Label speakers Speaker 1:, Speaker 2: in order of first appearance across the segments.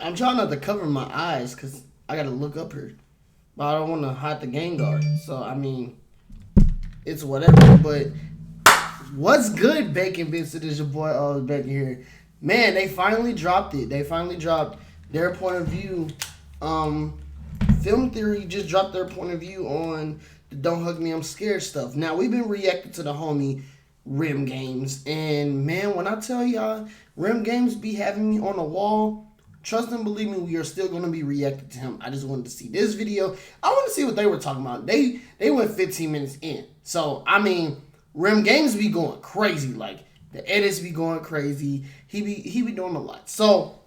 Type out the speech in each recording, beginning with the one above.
Speaker 1: I'm trying not to cover my eyes because I gotta look up here, but I don't want to hide the game guard. So I mean, it's whatever. But what's good, Bacon Bits? It is your boy Bacon here. Man, they finally dropped it. They finally dropped their point of view. Film Theory just dropped their point of view on the "Don't Hug Me, I'm Scared" stuff. Now we've been reacting to the homie Rim Games, and man, when I tell y'all, Rim Games be having me on the wall. Trust and believe me, we are still going to be reacting to him. I just wanted to see this video. I want to see what they were talking about. They went 15 minutes in. So, I mean, Rim Games be going crazy. Like, the edits be going crazy. He be doing a lot. So,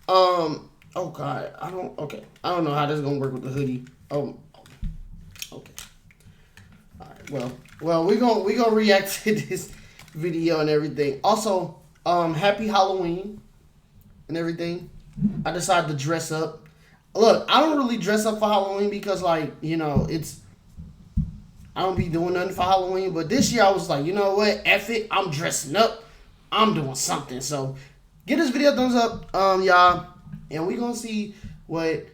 Speaker 1: oh God, I don't know how this is going to work with the hoodie. Oh, okay. All right, well, we gonna react to this video and everything. Also, happy Halloween and everything. I decided to dress up. Look, I don't really dress up for Halloween because, like, you know, I don't be doing nothing for Halloween. But this year I was like, you know what? F it. I'm dressing up. I'm doing something. So, give this video a thumbs up, y'all. And we gonna see what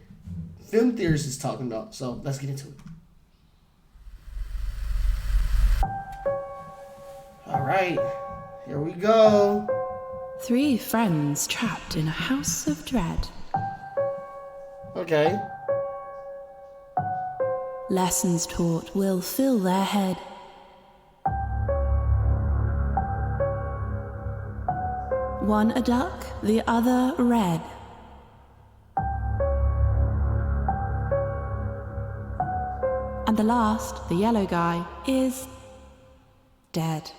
Speaker 1: Film Theorist is talking about. So, let's get into it. All right. Here we go.
Speaker 2: 3 friends trapped in a house of dread.
Speaker 1: Okay.
Speaker 2: Lessons taught will fill their head. One a duck, the other red. And the last, the yellow guy, is dead.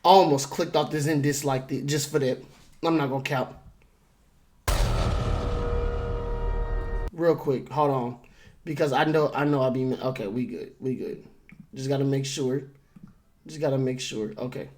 Speaker 1: I almost clicked off this and disliked it just for that. I'm not gonna count. Real quick, hold on, because I know I'll be okay. We good. Just gotta make sure. Okay.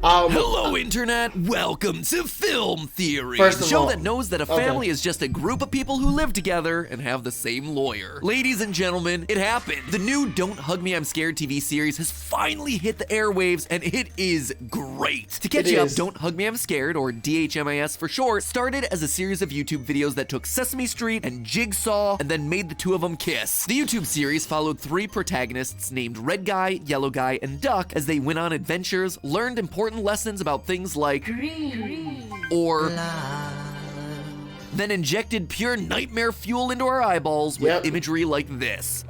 Speaker 3: Hello, Internet. Welcome to Film Theory,
Speaker 1: First
Speaker 3: a
Speaker 1: of
Speaker 3: show
Speaker 1: all,
Speaker 3: that knows that a family is just a group of people who live together and have the same lawyer. Ladies and gentlemen, it happened. The new Don't Hug Me, I'm Scared TV series has finally hit the airwaves, and it is great. To catch you up, Don't Hug Me, I'm Scared, or DHMIS for short, started as a series of YouTube videos that took Sesame Street and Jigsaw and then made the two of them kiss. The YouTube series followed 3 protagonists named Red Guy, Yellow Guy, and Duck as they went on adventures, learned important lessons about things like green or then injected pure nightmare fuel into our eyeballs with imagery like this.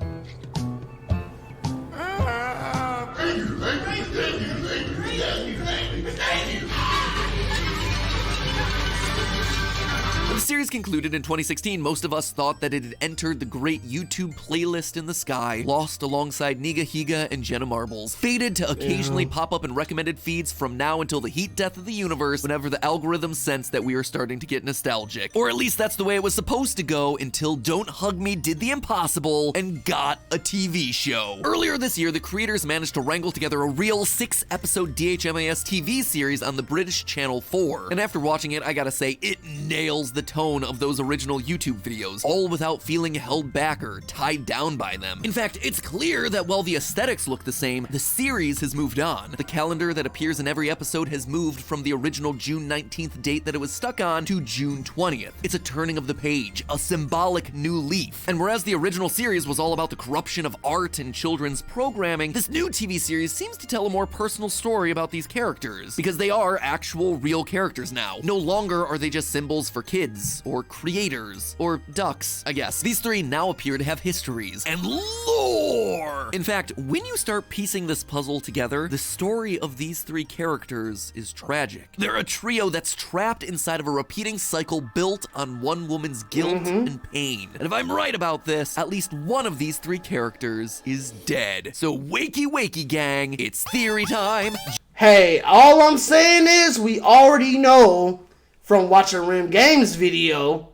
Speaker 3: When the series concluded in 2016, most of us thought that it had entered the great YouTube playlist in the sky, lost alongside Niga Higa and Jenna Marbles, fated to occasionally pop up in recommended feeds from now until the heat death of the universe whenever the algorithm sensed that we were starting to get nostalgic. Or at least that's the way it was supposed to go until Don't Hug Me did the impossible and got a TV show. Earlier this year, the creators managed to wrangle together a real 6-episode DHMIS TV series on the British Channel 4. And after watching it, I gotta say, it nails the tone of those original YouTube videos, all without feeling held back or tied down by them. In fact, it's clear that while the aesthetics look the same, the series has moved on. The calendar that appears in every episode has moved from the original June 19th date that it was stuck on to June 20th. It's a turning of the page, a symbolic new leaf. And whereas the original series was all about the corruption of art and children's programming, this new TV series seems to tell a more personal story about these characters, because they are actual real characters now. No longer are they just symbols for kids, or creators, or ducks, I guess. These 3 now appear to have histories and lore. In fact, when you start piecing this puzzle together, the story of these three characters is tragic. They're a trio that's trapped inside of a repeating cycle built on one woman's guilt and pain. And if I'm right about this, at least one of these three characters is dead. So wakey wakey gang, it's theory time.
Speaker 1: Hey, all I'm saying is we already know from watching Rim Games video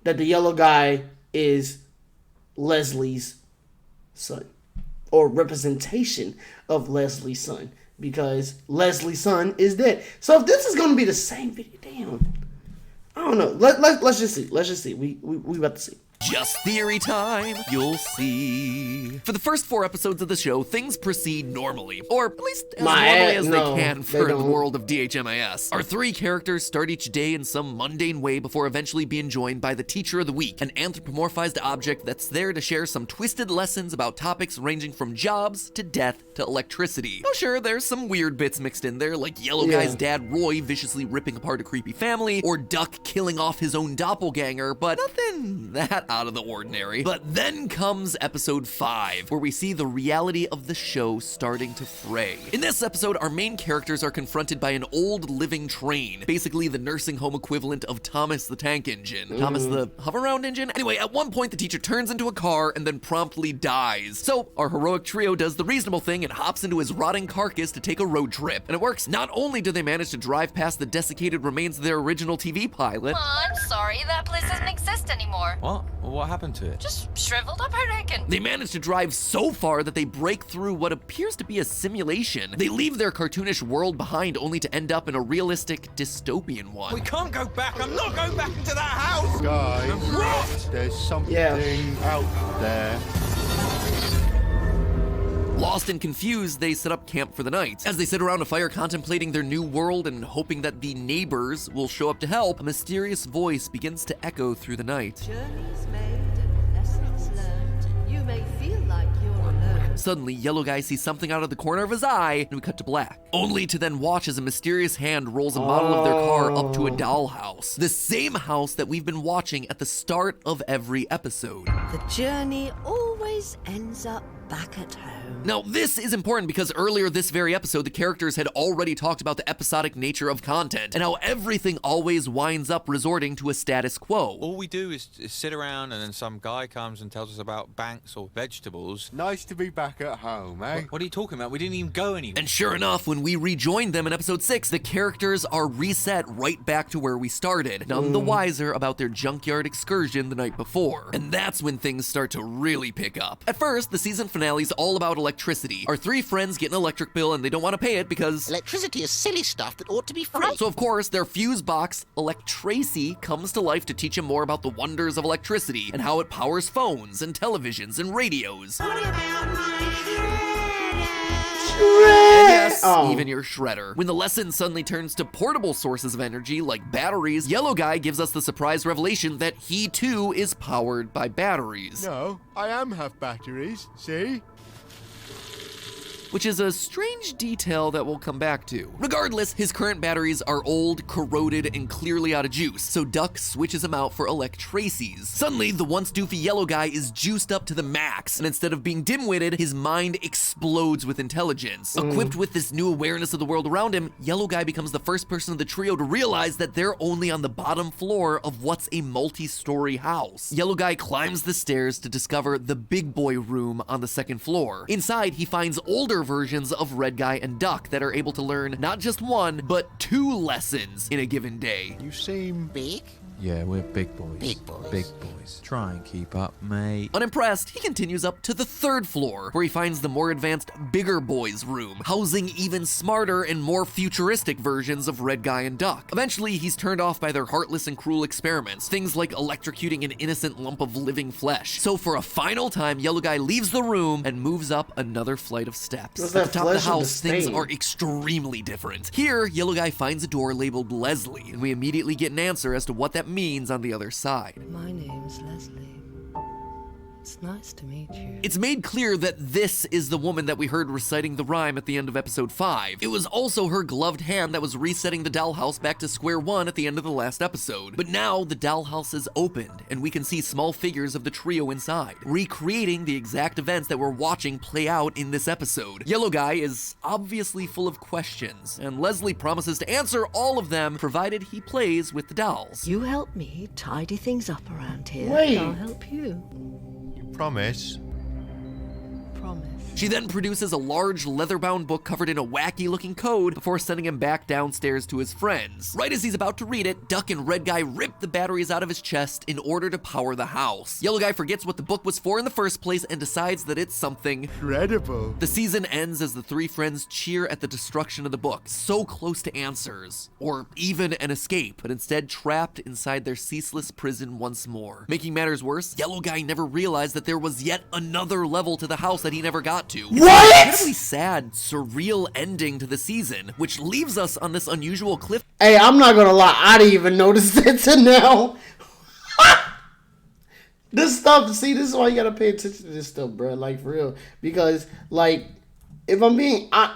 Speaker 1: that the yellow guy is Leslie's son, or representation of Leslie's son, because Leslie's son is dead. So if this is gonna be the same video, damn, I don't know. Let's just see. Let's just see. We about to see.
Speaker 3: Just theory time, you'll see. For the first 4 episodes of the show, things proceed normally, or at least as normally as they can for the world of DHMIS. Our 3 characters start each day in some mundane way before eventually being joined by the Teacher of the Week, an anthropomorphized object that's there to share some twisted lessons about topics ranging from jobs to death to electricity. Oh sure, there's some weird bits mixed in there, like Yellow Guy's dad Roy viciously ripping apart a creepy family, or Duck killing off his own doppelganger, but nothing that out of the ordinary. But then comes episode 5, where we see the reality of the show starting to fray. In this episode, our main characters are confronted by an old living train, basically the nursing home equivalent of Thomas the Tank Engine. Thomas the hover-round engine? Anyway, at one point the teacher turns into a car and then promptly dies. So our heroic trio does the reasonable thing and hops into his rotting carcass to take a road trip. And it works. Not only do they manage to drive past the desiccated remains of their original TV pilot.
Speaker 4: Oh, I'm sorry, that place doesn't exist anymore.
Speaker 5: What? What happened to it?
Speaker 4: Just shriveled up, I reckon.
Speaker 3: They manage to drive so far that they break through what appears to be a simulation. They leave their cartoonish world behind only to end up in a realistic dystopian one.
Speaker 5: We can't go back. I'm not going back into that house.
Speaker 6: Guys, there's something out there.
Speaker 3: Lost and confused, they set up camp for the night. As they sit around a fire contemplating their new world and hoping that the neighbors will show up to help, a mysterious voice begins to echo through the night.
Speaker 7: Journeys made and lessons learned. You may feel like you're alone.
Speaker 3: Suddenly, Yellow Guy sees something out of the corner of his eye, and we cut to black. Only to then watch as a mysterious hand rolls a model of their car up to a dollhouse. The same house that we've been watching at the start of every episode.
Speaker 7: The journey always ends up back at home.
Speaker 3: Now, this is important because earlier this very episode, the characters had already talked about the episodic nature of content and how everything always winds up resorting to a status quo.
Speaker 5: All we do is sit around and then some guy comes and tells us about banks or vegetables.
Speaker 6: Nice to be back at home, eh?
Speaker 5: What are you talking about? We didn't even go anywhere.
Speaker 3: And sure enough, when we rejoined them in episode 6, the characters are reset right back to where we started, none the wiser about their junkyard excursion the night before. And that's when things start to really pick up. At first, the season finale's all about electricity. Our 3 friends get an electric bill and they don't want to pay it because
Speaker 8: electricity is silly stuff that ought to be free.
Speaker 3: So of course, their fuse box, Electracy, comes to life to teach them more about the wonders of electricity and how it powers phones and televisions and radios. And yes, even your shredder. When the lesson suddenly turns to portable sources of energy like batteries, Yellow Guy gives us the surprise revelation that he too is powered by batteries.
Speaker 6: No, I am half batteries, see?
Speaker 3: Which is a strange detail that we'll come back to. Regardless, his current batteries are old, corroded, and clearly out of juice, so Duck switches them out for Electracies. Suddenly, the once doofy Yellow Guy is juiced up to the max, and instead of being dim-witted, his mind explodes with intelligence. Equipped with this new awareness of the world around him, Yellow Guy becomes the first person of the trio to realize that they're only on the bottom floor of what's a multi-story house. Yellow Guy climbs the stairs to discover the big boy room on the 2nd floor. Inside, he finds older versions of Red Guy and Duck that are able to learn not just 1, but 2 lessons in a given day.
Speaker 6: You seem
Speaker 8: Big?
Speaker 9: Yeah, we're big boys.
Speaker 8: Big boys.
Speaker 9: Big boys. Try and keep up, mate.
Speaker 3: Unimpressed, he continues up to the 3rd floor, where he finds the more advanced Bigger Boys room, housing even smarter and more futuristic versions of Red Guy and Duck. Eventually, he's turned off by their heartless and cruel experiments, things like electrocuting an innocent lump of living flesh. So for a final time, Yellow Guy leaves the room and moves up another flight of steps.
Speaker 1: What's
Speaker 3: At
Speaker 1: that
Speaker 3: the top of the
Speaker 1: flesh of the
Speaker 3: house, things
Speaker 1: stain?
Speaker 3: are extremely different. Here, Yellow Guy finds a door labeled Leslie, and we immediately get an answer as to what that means on the other side.
Speaker 7: My name's Leslie. It's nice to meet you.
Speaker 3: It's made clear that this is the woman that we heard reciting the rhyme at the end of episode 5. It was also her gloved hand that was resetting the dollhouse back to square one at the end of the last episode. But now the dollhouse is opened, and we can see small figures of the trio inside, recreating the exact events that we're watching play out in this episode. Yellow Guy is obviously full of questions, and Leslie promises to answer all of them, provided he plays with the dolls.
Speaker 7: You help me tidy things up around here.
Speaker 1: Wait.
Speaker 7: I'll help you.
Speaker 6: Promise.
Speaker 7: Promise.
Speaker 3: She then produces a large leather-bound book covered in a wacky-looking code before sending him back downstairs to his friends. Right as he's about to read it, Duck and Red Guy rip the batteries out of his chest in order to power the house. Yellow Guy forgets what the book was for in the first place and decides that it's something
Speaker 6: Incredible.
Speaker 3: The season ends as the three friends cheer at the destruction of the book, so close to answers, or even an escape, but instead trapped inside their ceaseless prison once more. Making matters worse, Yellow Guy never realized that there was yet another level to the house that he never got to. It's
Speaker 1: What?
Speaker 3: an incredibly sad, surreal ending to the season, which leaves us on this unusual cliff.
Speaker 1: Hey, I'm not gonna lie, I didn't even notice that till now. This stuff, see, this is why you gotta pay attention to this stuff, bro. Like, for real. Because, like, if I'm being, I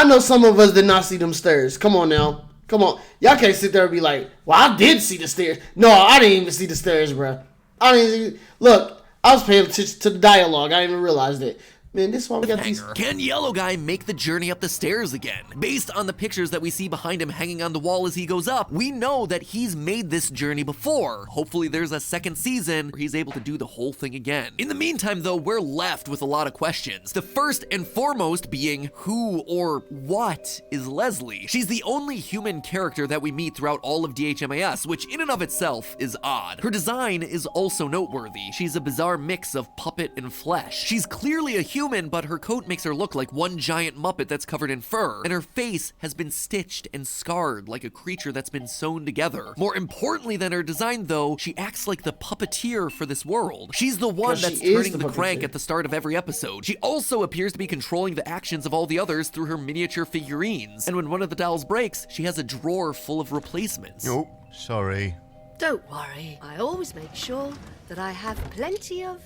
Speaker 1: know some of us did not see them stairs. Come on now. Come on. Y'all can't sit there and be like, well, I did see the stairs. No, I didn't even see the stairs, bro. I didn't even, look, I was paying attention to the dialogue. I didn't even realize it. Man, this is why we got these.
Speaker 3: Can Yellow Guy make the journey up the stairs again? Based on the pictures that we see behind him hanging on the wall as he goes up, we know that he's made this journey before. Hopefully there's a second season where he's able to do the whole thing again. In the meantime, though, we're left with a lot of questions. The first and foremost being, who or what is Leslie? She's the only human character that we meet throughout all of DHMIS, which in and of itself is odd. Her design is also noteworthy. She's a bizarre mix of puppet and flesh. She's clearly a human, but her coat makes her look like one giant Muppet that's covered in fur, and her face has been stitched and scarred like a creature that's been sewn together. More importantly than her design, though, she acts like the puppeteer for this world. She's the one that's turning the crank at the start of every episode. She also appears to be controlling the actions of all the others through her miniature figurines, and when one of the dolls breaks, she has a drawer full of replacements.
Speaker 6: Oh, sorry.
Speaker 7: Don't worry. I always make sure that I have plenty of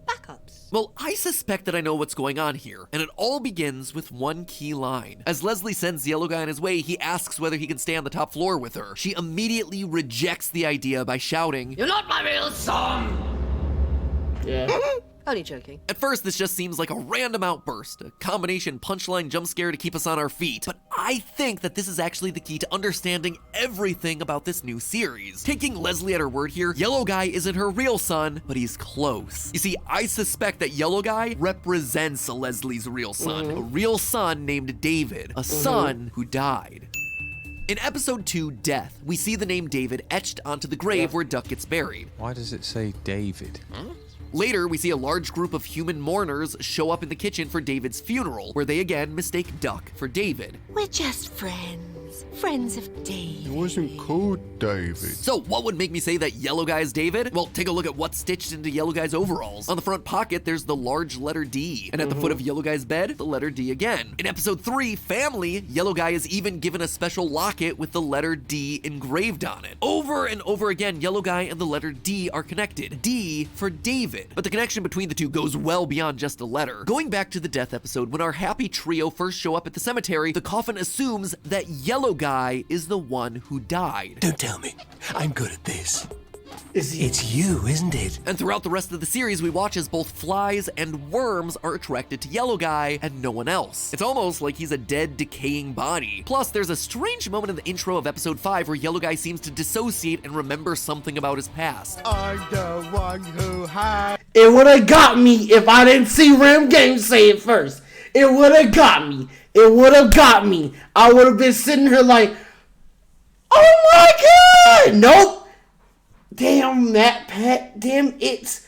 Speaker 7: backups.
Speaker 3: Well, I suspect that I know what's going on here, and it all begins with one key line. As Leslie sends Yellow Guy on his way, he asks whether he can stay on the top floor with her. She immediately rejects the idea by shouting,
Speaker 7: You're not my real son!
Speaker 1: Yeah.
Speaker 7: Only joking.
Speaker 3: At first, this just seems like a random outburst, a combination punchline jump scare to keep us on our feet, but I think that this is actually the key to understanding everything about this new series. Taking Leslie at her word here, Yellow Guy isn't her real son, but he's close. You see, I suspect that Yellow Guy represents Leslie's real son, a real son named David, a son who died. In episode 2, Death, we see the name David etched onto the grave where Duck gets buried.
Speaker 9: Why does it say David?
Speaker 3: Later, we see a large group of human mourners show up in the kitchen for David's funeral, where they again mistake Duck for David.
Speaker 8: We're just friends. Friends of David.
Speaker 6: It wasn't called David.
Speaker 3: So what would make me say that Yellow Guy's David? Well, take a look at what's stitched into Yellow Guy's overalls. On the front pocket, there's the large letter D, and at the foot of Yellow Guy's bed, the letter D again. In episode 3, Family, Yellow Guy is even given a special locket with the letter D engraved on it. Over and over again, Yellow Guy and the letter D are connected. D for David. But the connection between the two goes well beyond just a letter. Going back to the Death episode, when our happy trio first show up at the cemetery, the coffin assumes that Yellow Guy is the one who died.
Speaker 10: Don't tell me. I'm good at this.
Speaker 1: Is he?
Speaker 10: It's you, isn't it?
Speaker 3: And throughout the rest of the series, we watch as both flies and worms are attracted to Yellow Guy and no one else. It's almost like he's a dead, decaying body. Plus, there's a strange moment in the intro of episode 5 where Yellow Guy seems to dissociate and remember something about his past.
Speaker 6: I'm the one who had.
Speaker 1: It would have got me if I didn't see Rim Game say it first. It would have got me. It would have got me. I would have been sitting here like, oh my God. Nope. Damn, Matt Pat. Damn, it's.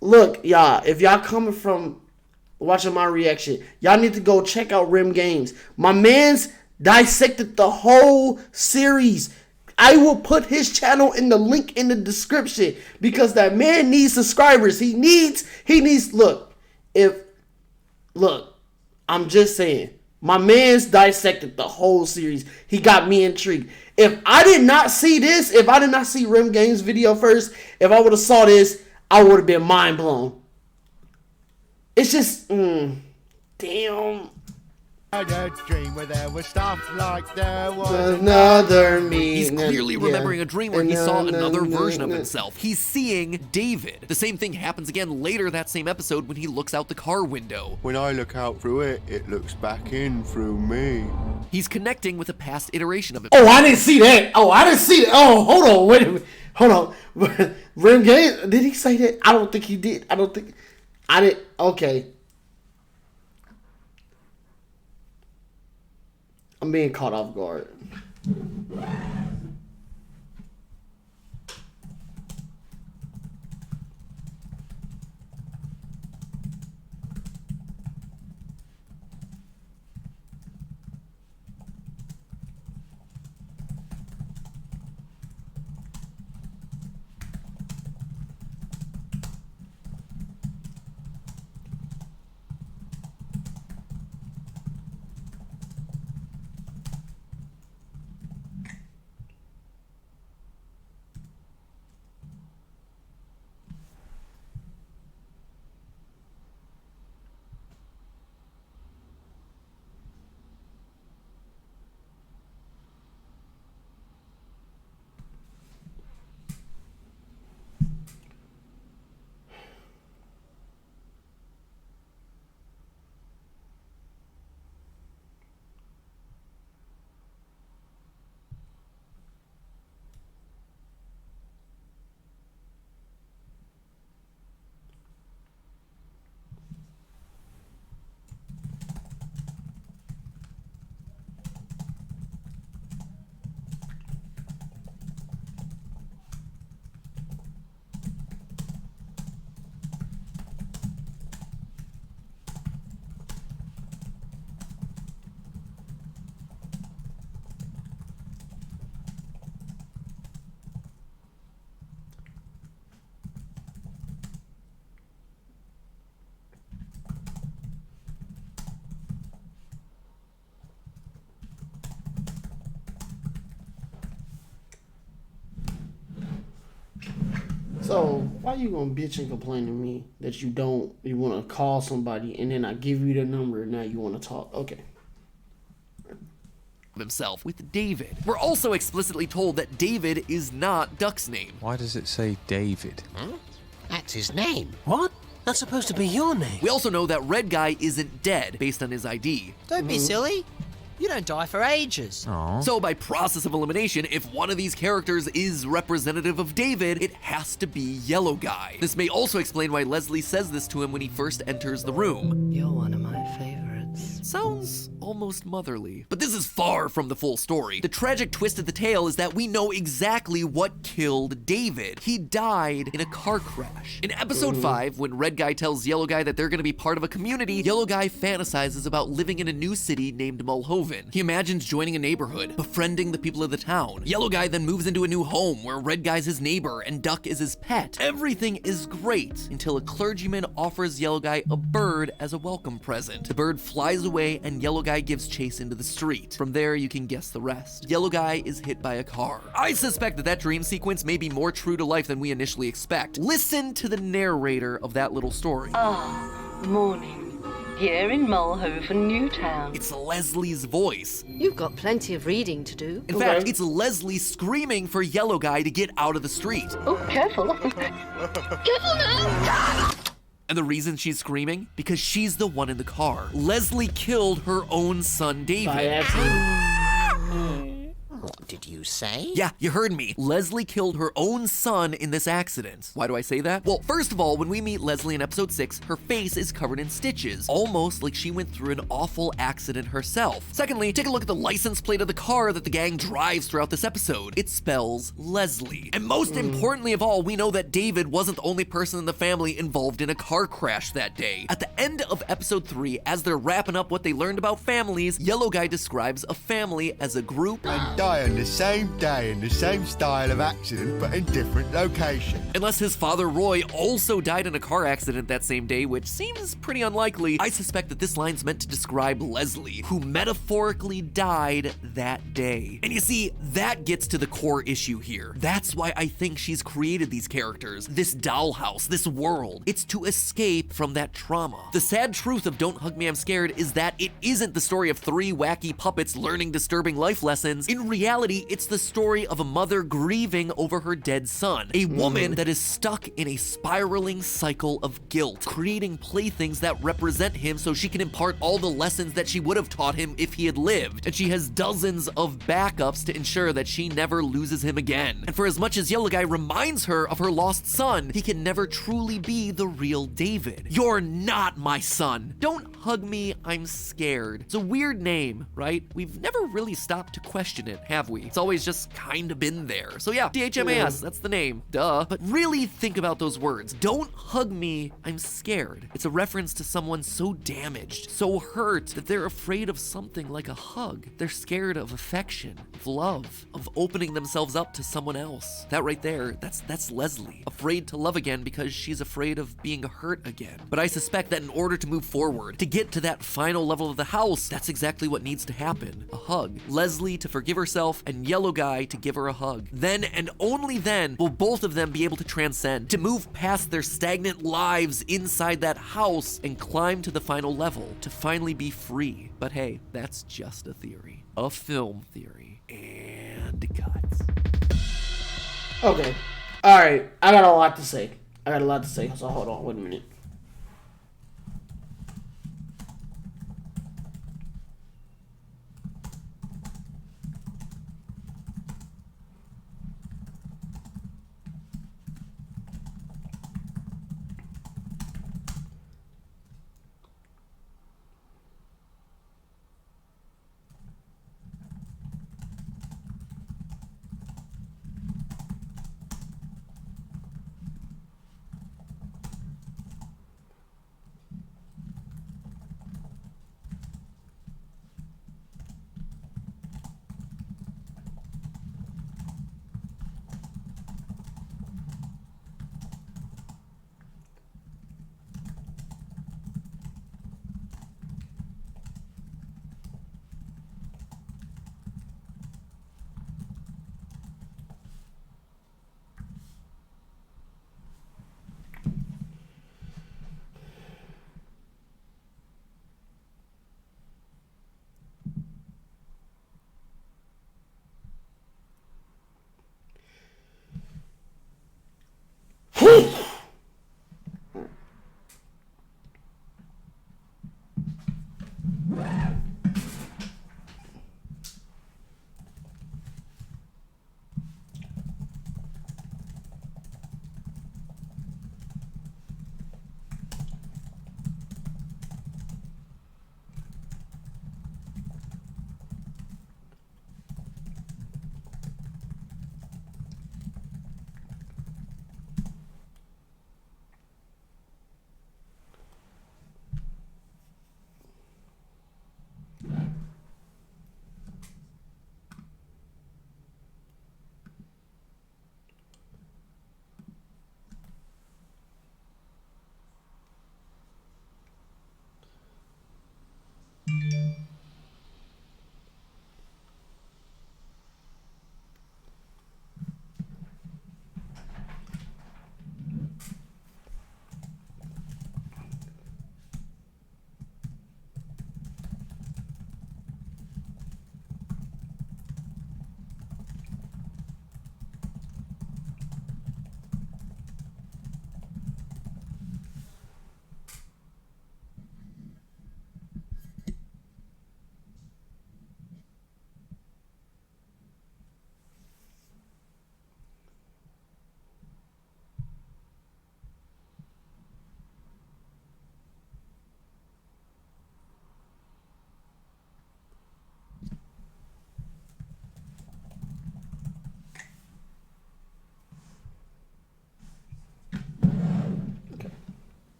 Speaker 1: Look, y'all, if y'all coming from watching my reaction, y'all need to go check out Rim Games. My man's dissected the whole series. I will put his channel in the link in the description because that man needs subscribers. He needs, look, I'm just saying, my man's dissected the whole series. He got me intrigued. if I did not see this, if I did not see Rim Games video first, if I would have saw this, I would have been mind blown. It's just, damn.
Speaker 6: I had a dream where there was stuff like there was
Speaker 1: Another me.
Speaker 3: He's clearly remembering a dream where he saw another version of himself. He's seeing David. The same thing happens again later that same episode when he looks out the car window.
Speaker 6: When I look out through it, it looks back in through me.
Speaker 3: He's connecting with a past iteration of
Speaker 1: Oh, I didn't see that. Oh, hold on. Wait a minute. Hold on. Rim Game, did he say that? I don't think he did. I didn't. Okay. I'm being caught off guard. So why you gonna bitch and complain to me that you want to call somebody and then I give you the number and now you want to talk? Okay.
Speaker 3: himself with David. We're also explicitly told that David is not Duck's name.
Speaker 9: Why does it say David?
Speaker 10: Huh? That's his name. What? That's supposed to be your name.
Speaker 3: We also know that Red Guy isn't dead based on his ID.
Speaker 11: Don't be silly. You don't die for ages.
Speaker 9: Aww.
Speaker 3: So by process of elimination, if one of these characters is representative of David, it has to be Yellow Guy. This may also explain why Leslie says this to him when he first enters the room.
Speaker 11: You're one of my favorites.
Speaker 3: Sounds almost motherly. But this is far from the full story. The tragic twist of the tale is that we know exactly what killed David. He died in a car crash. In episode 5, when Red Guy tells Yellow Guy that they're gonna be part of a community, Yellow Guy fantasizes about living in a new city named Mulhoven. He imagines joining a neighborhood, befriending the people of the town. Yellow Guy then moves into a new home where Red Guy's his neighbor and Duck is his pet. Everything is great until a clergyman offers Yellow Guy a bird as a welcome present. The bird flies away and Yellow Guy gives chase into the street. From there, you can guess the rest. Yellow Guy is hit by a car. I suspect that that dream sequence may be more true to life than we initially expect. Listen to the narrator of that little story.
Speaker 12: Morning. Here in Mulhoven, Newtown.
Speaker 3: It's Leslie's voice.
Speaker 7: You've got plenty of reading to do.
Speaker 3: In fact, it's Leslie screaming for Yellow Guy to get out of the street.
Speaker 12: Oh, careful. Careful now!
Speaker 3: And the reason she's screaming? Because she's the one in the car. Leslie killed her own son, David.
Speaker 1: By accident.
Speaker 10: What did you say?
Speaker 3: Yeah, you heard me. Leslie killed her own son in this accident. Why do I say that? Well, first of all, when we meet Leslie in episode 6, her face is covered in stitches, almost like she went through an awful accident herself. Secondly, take a look at the license plate of the car that the gang drives throughout this episode. It spells Leslie. And most importantly of all, we know that David wasn't the only person in the family involved in a car crash that day. At the end of episode 3, as they're wrapping up what they learned about families, Yellow Guy describes a family as a group
Speaker 6: and dying the same day and the same style of accident, but in different location.
Speaker 3: Unless his father Roy also died in a car accident that same day, which seems pretty unlikely, I suspect that this line's meant to describe Leslie, who metaphorically died that day. And you see, that gets to the core issue here. That's why I think she's created these characters, this dollhouse, this world. It's to escape from that trauma. The sad truth of Don't Hug Me, I'm Scared is that it isn't the story of three wacky puppets learning disturbing life lessons. In reality, it's the story of a mother grieving over her dead son, a woman that is stuck in a spiraling cycle of guilt, creating playthings that represent him so she can impart all the lessons that she would have taught him if he had lived. And she has dozens of backups to ensure that she never loses him again. And for as much as Yellow Guy reminds her of her lost son, he can never truly be the real David. You're not my son. Don't Hug Me, I'm Scared. It's a weird name, right? We've never really stopped to question it, have we? It's always just kind of been there. So yeah, DHMIS, that's the name, duh. But really think about those words. Don't hug me, I'm scared. It's a reference to someone so damaged, so hurt, that they're afraid of something like a hug. They're scared of affection, of love, of opening themselves up to someone else. That right there, that's Leslie, afraid to love again because she's afraid of being hurt again. But I suspect that in order to move forward, to get to that final level of the house, that's exactly what needs to happen. A hug. Leslie to forgive herself, and Yellow Guy to give her a hug. Then, and only then, will both of them be able to transcend, to move past their stagnant lives inside that house and climb to the final level, to finally be free. But hey, that's just a theory. A film theory. And cuts.
Speaker 1: Okay. Alright, I got a lot to say. So hold on, wait a minute.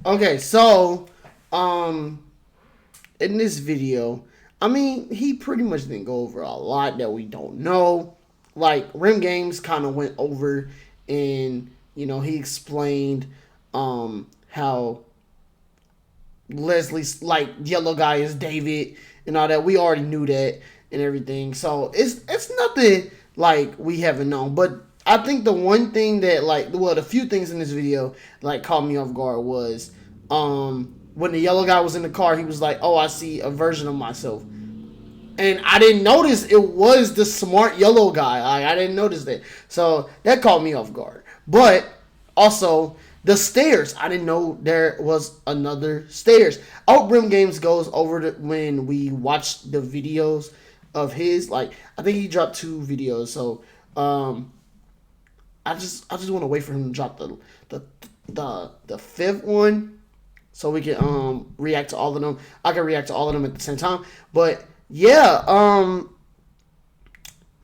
Speaker 1: Okay, so, in this video, I mean, he pretty much didn't go over a lot that we don't know. Like, Rim Games kind of went over and, you know, he explained how Leslie's, like, yellow guy is David and all that. We already knew that and everything. So, it's nothing, like, we haven't known. But I think the one thing that, like, well, the few things in this video, like, caught me off guard was, when the yellow guy was in the car, he was like, oh, I see a version of myself. And I didn't notice it was the smart yellow guy. I didn't notice that. So that caught me off guard. But also, the stairs. I didn't know there was another stairs. I hope Rim Games goes over when we watch the videos of his. Like, I think he dropped 2 videos. So I just want to wait for him to drop the 5th one, so we can react to all of them. I can react to all of them at the same time. But yeah,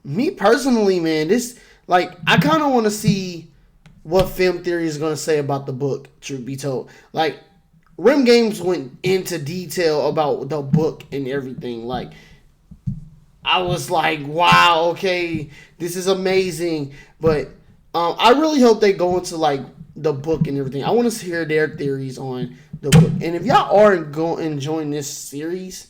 Speaker 1: me personally, man, this, like, I kind of want to see what Film Theory is going to say about the book, truth be told. Like, Rim Games went into detail about the book and everything. Like, I was like, wow, okay, this is amazing. But I really hope they go into, like, the book and everything. I want to hear their theories on the book. And if y'all are enjoying this series,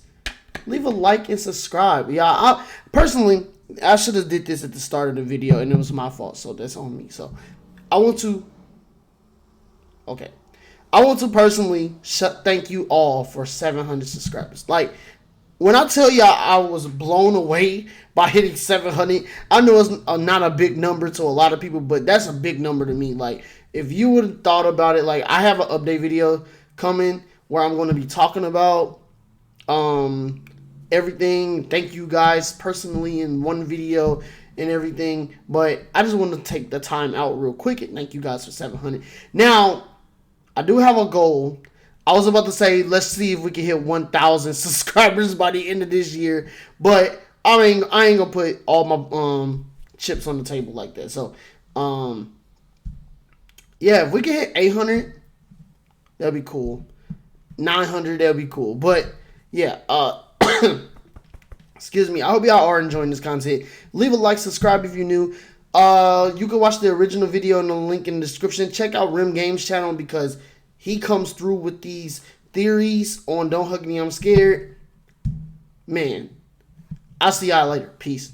Speaker 1: leave a like and subscribe. Yeah, personally, I should have did this at the start of the video, and it was my fault, so that's on me. So I want to personally thank you all for 700 subscribers. Like, when I tell y'all I was blown away by hitting 700, I know it's not a big number to a lot of people, but that's a big number to me. Like, if you would have thought about it, like, I have an update video coming where I'm going to be talking about everything. Thank you guys personally in one video and everything. But I just want to take the time out real quick and thank you guys for 700. Now, I do have a goal. I was about to say, let's see if we can hit 1,000 subscribers by the end of this year. But I ain't going to put all my chips on the table like that. So, yeah, if we can hit 800, that'd be cool. 900, that'd be cool. But, yeah, excuse me. I hope y'all are enjoying this content. Leave a like, subscribe if you're new. You can watch the original video in the link in the description. Check out Rim Games channel because he comes through with these theories on Don't Hug Me, I'm Scared. Man, I'll see y'all later. Peace.